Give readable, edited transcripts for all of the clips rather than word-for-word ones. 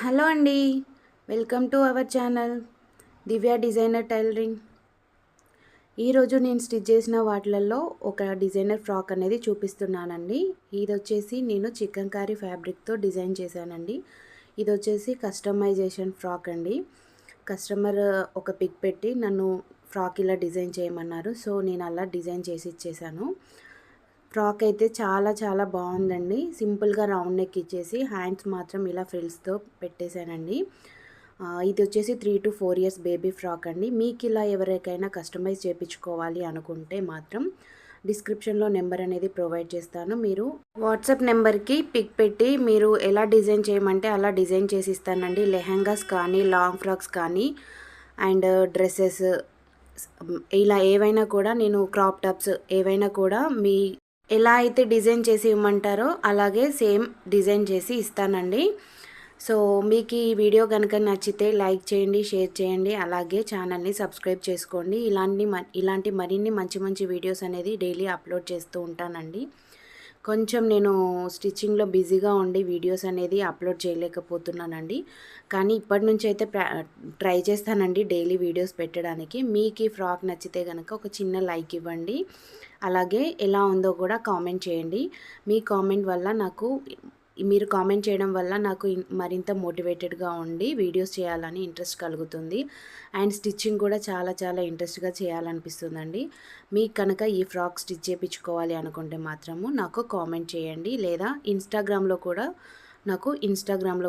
Hello అండి. Welcome to our channel Divya designer tailoring. ఈరోజు నేను స్టిచ్ చేసిన వాటిలలో ఒక డిజైనర్ ఫ్రాక్ అనేది చూపిస్తున్నానండి. ఇది వచ్చేసి నేను చికెన్ కారీ ఫ్యాబ్రిక్తో డిజైన్ చేశానండి. ఇది వచ్చేసి కస్టమైజేషన్ ఫ్రాక్ అండి. కస్టమర్ ఒక పిక్ పెట్టి నన్ను ఫ్రాక్ ఇలా డిజైన్ చేయమన్నారు. సో నేను అలా డిజైన్ చేసి ఇచ్చేసాను. ఫ్రాక్ అయితే చాలా చాలా బాగుందండి. సింపుల్గా రౌండ్ నెక్ ఇచ్చేసి హ్యాండ్స్ మాత్రం ఇలా ఫ్రిల్స్తో పెట్టేశానండి. ఇది వచ్చేసి 3 to 4 ఇయర్స్ బేబీ ఫ్రాక్ అండి. మీకు ఇలా ఎవరికైనా కస్టమైజ్ చేయించుకోవాలి అనుకుంటే మాత్రం డిస్క్రిప్షన్లో నెంబర్ అనేది ప్రొవైడ్ చేస్తాను. మీరు వాట్సాప్ నెంబర్కి పిక్ పెట్టి మీరు ఎలా డిజైన్ చేయమంటే అలా డిజైన్ చేసి ఇస్తానండి. లెహంగాస్ కానీ, లాంగ్ ఫ్రాక్స్ కానీ, అండ్ డ్రెస్సెస్ ఇలా ఏవైనా కూడా, నేను క్రాప్ టాప్స్ ఏవైనా కూడా మీ ఎలా అయితే డిజైన్ చేసి ఇవ్వమంటారో అలాగే సేమ్ డిజైన్ చేసి ఇస్తానండి. సో మీకు ఈ వీడియో కనుక నచ్చితే లైక్ చేయండి, షేర్ చేయండి, అలాగే ఛానల్ని సబ్స్క్రైబ్ చేసుకోండి. ఇలాంటి మరిన్ని మంచి మంచి వీడియోస్ అనేది డైలీ అప్లోడ్ చేస్తూ ఉంటానండి. కొంచెం నేను స్టిచ్చింగ్లో బిజీగా ఉండి వీడియోస్ అనేది అప్లోడ్ చేయలేకపోతున్నానండి. కానీ ఇప్పటి నుంచి అయితే ట్రై చేస్తానండి డైలీ వీడియోస్ పెట్టడానికి. మీకు ఈ ఫ్రాక్ నచ్చితే కనుక ఒక చిన్న లైక్ ఇవ్వండి. అలాగే ఎలా ఉందో కూడా కామెంట్ చేయండి. మీ కామెంట్ వల్ల మీరు కామెంట్ చేయడం వల్ల నాకు మరింత మోటివేటెడ్గా ఉండి వీడియోస్ చేయాలని ఇంట్రెస్ట్ కలుగుతుంది. అండ్ స్టిచ్చింగ్ కూడా చాలా చాలా ఇంట్రెస్ట్గా చేయాలనిపిస్తుందండి. మీకు కనుక ఈ ఫ్రాక్ స్టిచ్ చేయించుకోవాలి అనుకుంటే మాత్రము నాకు కామెంట్ చేయండి. లేదా ఇన్స్టాగ్రామ్లో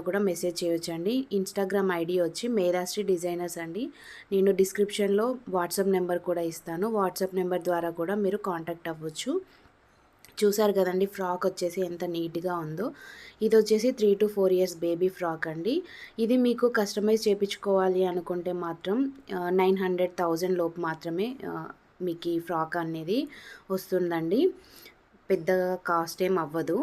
కూడా మెసేజ్ చేయొచ్చండి. ఇన్స్టాగ్రామ్ ఐడి వచ్చి మేధాశ్రీ డిజైనర్స్ అండి. నేను డిస్క్రిప్షన్లో వాట్సాప్ నెంబర్ కూడా ఇస్తాను. వాట్సాప్ నెంబర్ ద్వారా కూడా మీరు కాంటాక్ట్ అవ్వచ్చు. చూసారు కదండి ఫ్రాక్ వచ్చేసి ఎంత నీట్గా ఉందో. ఇది వచ్చేసి 3 to 4 ఇయర్స్ బేబీ ఫ్రాక్ అండి. ఇది మీకు కస్టమైజ్ చేయించుకోవాలి అనుకుంటే మాత్రం 900,000 లోపు మాత్రమే మీకు ఈ ఫ్రాక్ అనేది వస్తుందండి. పెద్దగా కాస్ట్ ఏం అవ్వదు.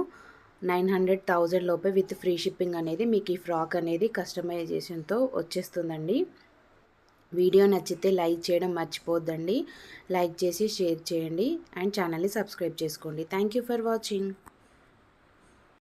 900,000 లోపే విత్ ఫ్రీ షిప్పింగ్ అనేది మీకు ఈ ఫ్రాక్ అనేది కస్టమైజేషన్తో వచ్చేస్తుందండి. వీడియో నచ్చితే లైక్ చేయడం మర్చిపోద్దండి. లైక్ చేసి షేర్ చేయండి అండ్ ఛానల్ని సబ్స్క్రైబ్ చేసుకోండి. Thank you for watching.